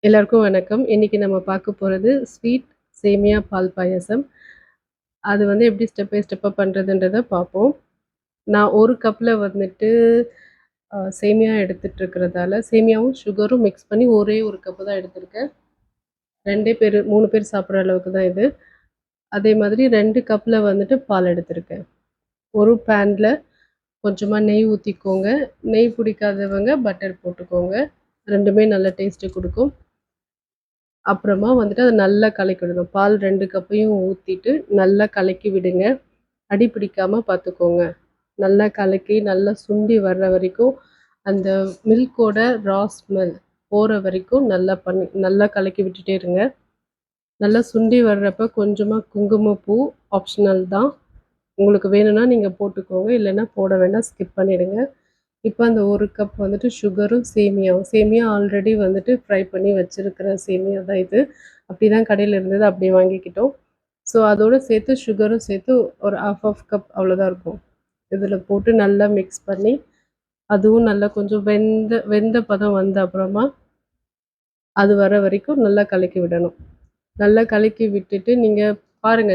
எல்லாருக்கும் வணக்கம். இன்னைக்கு நம்ம பார்க்க போறது ஸ்வீட் சேமியா பால் பாயாசம். அது வந்து எப்படி ஸ்டெப் பை ஸ்டெப்பா பண்றதுன்றத பார்ப்போம். நான் 1 கப்ல வந்துட்டு சேமியா எடுத்துட்டு இருக்கிறதால, சேமியாவும் சுகரும் மிக்ஸ் பண்ணி ஒரே 1 கப்பு தான் எடுத்திருக்கேன். 2 பேரு 3 பேர் சாப்பிடுற அளவுக்கு தான் இது. அதே மாதிரி 2 கப்ல வந்துட்டு பால் எடுத்திருக்கேன். ஒரு பேன்ல கொஞ்சமா நெய் ஊத்திக்கோங்க. நெய் பிடிக்காதவங்க பட்டர் போட்டுக்கோங்க. 2மே நல்ல டேஸ்ட்டு குடுக்கும். அப்புறமா வந்துட்டு அத நல்லா கலக்கி விடணும். பால் 2 கப்பையும் ஊத்திட்டு நல்லா கலக்கி விடுங்க. அடி பிடிக்காம பார்த்துக்கோங்க. நல்லா கலக்கி, நல்லா சுண்டி வர்ற வரைக்கும், அந்த மில்க்கோட ரா ஸ்மெல் போற வரைக்கும் நல்லா கலக்கி விட்டுட்டே இருங்க. நல்லா சுண்டி வர்றப்ப கொஞ்சமா குங்குமப்பூ ஆப்ஷனல் தான். உங்களுக்கு வேணும்னா நீங்க போட்டுக்கோங்க. இல்லைன்னா போட வேண்டாம். ஸ்கிப் பண்ணிடுங்க. இப்போ அந்த 1 கப் வந்துட்டு சுகரும், சேமியாவும். சேமியா ஆல்ரெடி வந்துட்டு ஃப்ரை பண்ணி வச்சிருக்கிற சேமியா தான் இது. அப்படிதான் கடையில இருந்தது. அப்படியே வாங்கிக்கிட்டோம். ஸோ அதோட சேர்த்து சுகரும் சேர்த்து ஒரு ½ கப் அவ்வளோதான் இருக்கும். இதில போட்டு நல்லா மிக்ஸ் பண்ணி, அதுவும் நல்லா கொஞ்சம் வெந்த வெந்த பதம் வந்த அப்புறமா, அது வர வரைக்கும் நல்லா கலக்கி விடணும். நல்லா கலக்கி விட்டுட்டு நீங்க பாருங்க,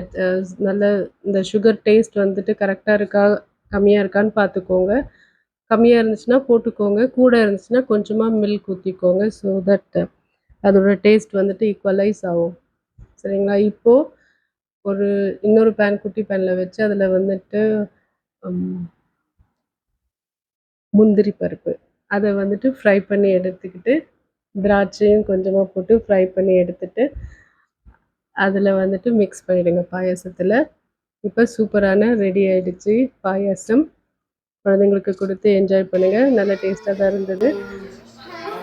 நல்ல இந்த சுகர் டேஸ்ட் வந்துட்டு கரெக்ட்டா இருக்கா? கம்மியா இருக்கான்னு பார்த்துக்கோங்க. கம்மியா இருந்துச்சுன்னா போட்டுக்கோங்க. கூட இருந்துச்சுன்னா கொஞ்சமா மில்க் ஊத்திக்கோங்க. ஸோ தட் அதோட டேஸ்ட் வந்துட்டு ஈக்குவலைஸ் ஆகும். சரிங்களா? இப்போ ஒரு இன்னொரு பேன் குட்டி பேன்ல வச்சு அதில வந்துட்டு ம் முந்திரி பருப்பு. அத வந்துட்டு ஃப்ரை பண்ணி எடுத்துக்கிட்டு, திராட்சையும் கொஞ்சமா போட்டு ஃப்ரை பண்ணி எடுத்துட்டு, அதில வந்துட்டு மிக்ஸ் பண்ணிடுங்க பாயாசத்தில. இப்ப சூப்பரான ரெடி ஆயிடுச்சு பாயாசம். குழந்தைங்களுக்கு குடுத்து என்ஜாய் பண்ணுங்க. நல்ல டேஸ்ட்டா தான் இருந்தது.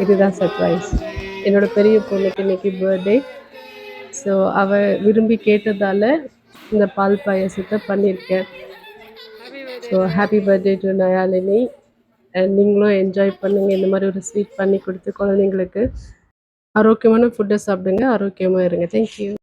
இதுதான் சர்ப்ரைஸ். என்னோட பெரிய பொண்ணுக்கு இன்னைக்கு பர்த்டே. ஸோ அவ விரும்பி கேட்டதால இந்த பால் பாயாசத்த பண்ணியிருக்கேன். So happy birthday to Nayalini. நீங்களும் என்ஜாய் பண்ணுங்க. இந்த மாதிரி ஒரு ஸ்வீட் பண்ணி கொடுத்து குழந்தைங்களுக்கு. ஆரோக்கியமான ஃபுட்டை சாப்பிடுங்க. ஆரோக்கியமா இருங்க. Thank you.